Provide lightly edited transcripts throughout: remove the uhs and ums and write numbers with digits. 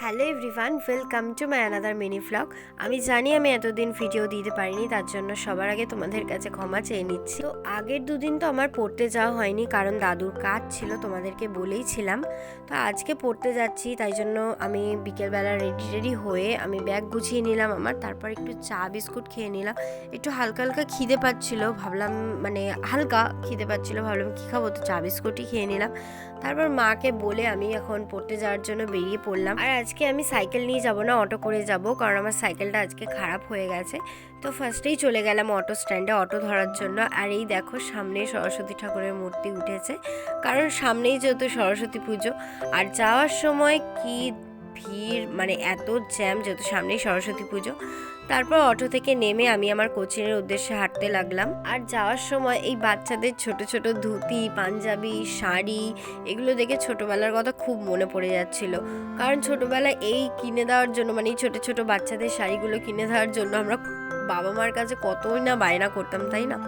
Hello everyone, welcome to my another mini vlog. আমি জানি আমি এতদিন ভিডিও দিতে পারিনি, তার জন্য সবার আগে তোমাদের কাছে ক্ষমা চেয়ে নিচ্ছি। তো আগের দুদিন তো আমার পড়তে যাওয়া হয়নি, কারণ দাদুর কাজ ছিল, তোমাদেরকে বলেইছিলাম। তো আজকে পড়তে যাচ্ছি, তাই জন্য আমি বিকেলবেলা রেডি হয়ে আমি ব্যাগ গুছিয়ে নিলাম আমার, তারপর একটু চা বিস্কুট খেয়ে নিলাম। একটু হালকা হালকা খিদে পাচ্ছিলো, ভাবলাম হালকা খিদে পাচ্ছিলো, ভাবলাম কী খাবো, তো চা বিস্কুটই খেয়ে নিলাম। তারপর মাকে বলে আমি এখন পড়তে যাওয়ার জন্য বেরিয়ে পড়লাম। আর আজকে আমি সাইকেল নিয়ে যাব না, অটো করে যাব, কারণ আমার সাইকেলটা আজকে খারাপ হয়ে গেছে। তো ফার্স্টেই চলে গেলাম অটো স্ট্যান্ডে অটো ধরার জন্য। আর এই দেখো সামনেই সরস্বতী ঠাকুরের মূর্তি উঠেছে, কারণ সামনেই যেহেতু সরস্বতী পুজো। আর যাওয়ার সময় কি ভিড়, এত জ্যাম, যেহেতু সামনেই সরস্বতী পুজো। তারপর অটো থেকে নেমে আমি আমার কোচিংয়ের উদ্দেশ্যে হাঁটতে লাগলাম। আর যাওয়ার সময় এই বাচ্চাদের ছোট ছোট ধুতি, পাঞ্জাবি, শাড়ি, এগুলো দেখে ছোটবেলার কথা খুব মনে পড়ে যাচ্ছিল। কারণ ছোটবেলায় এই কিনে দেওয়ার জন্য, এই ছোট ছোট বাচ্চাদের শাড়িগুলো কিনে দেওয়ার জন্য আমরা বাবা মার কাছে কতই না বায়না করতাম, তাই না?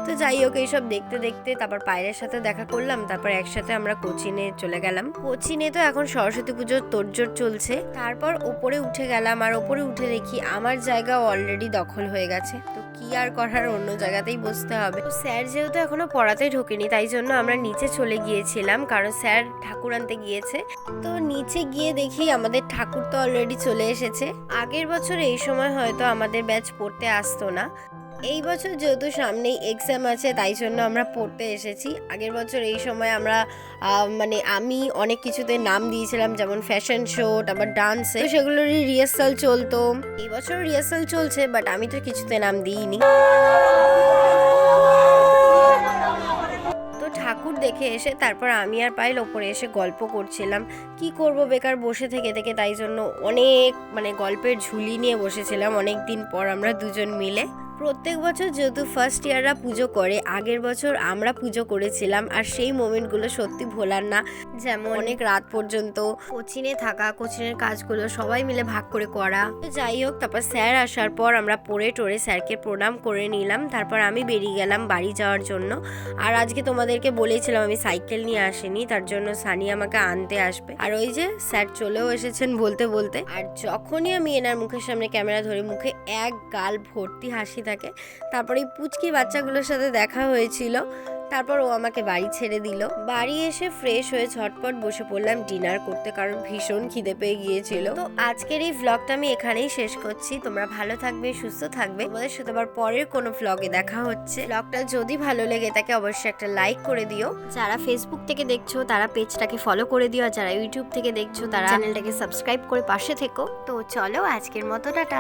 তো যাই হোক, এইসব দেখতে দেখতে তারপর পায়েলের সাথে দেখা করলাম, তারপর একসাথে আমরা কোচিনে চলে গেলাম। কোচিনে তো এখন সরস্বতী পুজোর তোড়জোড় চলছে। তারপর ওপরে উঠে গেলাম, আর ওপরে উঠে দেখি আমার জায়গা অলরেডি দখল হয়ে গেছে। তো কি আর করার, অন্য জায়গাতেই বসতে হবে। তো স্যার যেহেতু এখনো পড়াতেই ঢোকেনি, তাই জন্য আমরা নিচে চলে গিয়েছিলাম, কারণ স্যার ঠাকুর আনতে গিয়েছে। তো নিচে গিয়ে দেখি আমাদের ঠাকুর তো অলরেডি চলে এসেছে। আগের বছর এই সময় হয়তো আমাদের ব্যাচ পড়তে আসতো না। এই বছর যেহেতু সামনেই এক্সাম আছে, তাই জন্য আমরা পড়তে এসেছি। আগের বছর এই সময় আমরা আমি অনেক কিছুতে নাম দিয়েছিলাম, যেমন ফ্যাশন শো, আবার ডান্সে, তো সেগুলোরই রিহার্সাল চলতো। এই বছর রিহার্সাল চলছে, বাট আমি তো কিছুতে নাম দিইনি। ঠাকুর দেখে এসে তারপর আমি আর পায়েল ওপরে এসে গল্প করছিলাম। কি করব বেকার বসে থেকে থেকে, তাই জন্য অনেক গল্পের ঝুলি নিয়ে বসেছিলাম অনেক দিন পর আমরা দুজন মিলে। প্রত্যেক বছর যেহেতু ফার্স্ট ইয়াররা পুজো করে, আগের বছর আমরা পুজো করেছিলাম, আর সেই মোমেন্টগুলো সত্যি ভোলার না। যেমন অনেক রাত পর্যন্ত কোচিনে থাকা, কোচিনের কাজগুলো সবাই মিলে ভাগ করে করা। তো যাই হোক, তারপর স্যার আসার পর আমরা পড়ে টোরে স্যারকে প্রণাম করে নিলাম। তারপর আমি বেরিয়ে গেলাম বাড়ি যাওয়ার জন্য। আর আজকে তোমাদেরকে বলেছিলাম আমি সাইকেল নিয়ে আসিনি, তার জন্য সানি আমাকে আনতে আসবে। আর ওই যে স্যার চলেও এসেছেন বলতে বলতে। আর যখনই আমি এনার মুখের সামনে ক্যামেরা ধরি, মুখে এক গাল ভর্তি হাসি থাকে। তারপরে এই পুচকি বাচ্চাগুলোর সাথে দেখা হয়েছিল। তারপর ও আমাকে বাড়ি ছেড়ে দিল। বাড়ি এসে ফ্রেশ হয়ে ঝটপট বসে পড়লাম ডিনার করতে, কারণ ভীষণ খিদে পেয়ে গিয়েছিল। তো আজকের এই ভ্লগটা আমি এখানেই শেষ করছি। তোমরা ভালো থাকবে, সুস্থ থাকবে। তোমাদের সাথে আবার পরের কোনো ভ্লগে দেখা হচ্ছে। ভ্লগটা যদি ভালো লেগে থাকে অবশ্যই একটা লাইক করে দিও। যারা ফেসবুক থেকে দেখছো তারা পেজটাকে ফলো করে দিও, আর যারা ইউটিউব থেকে দেখছো তারা চ্যানেলটাকে সাবস্ক্রাইব করে পাশে থেকো। তো চলো আজকের মতো টাটা।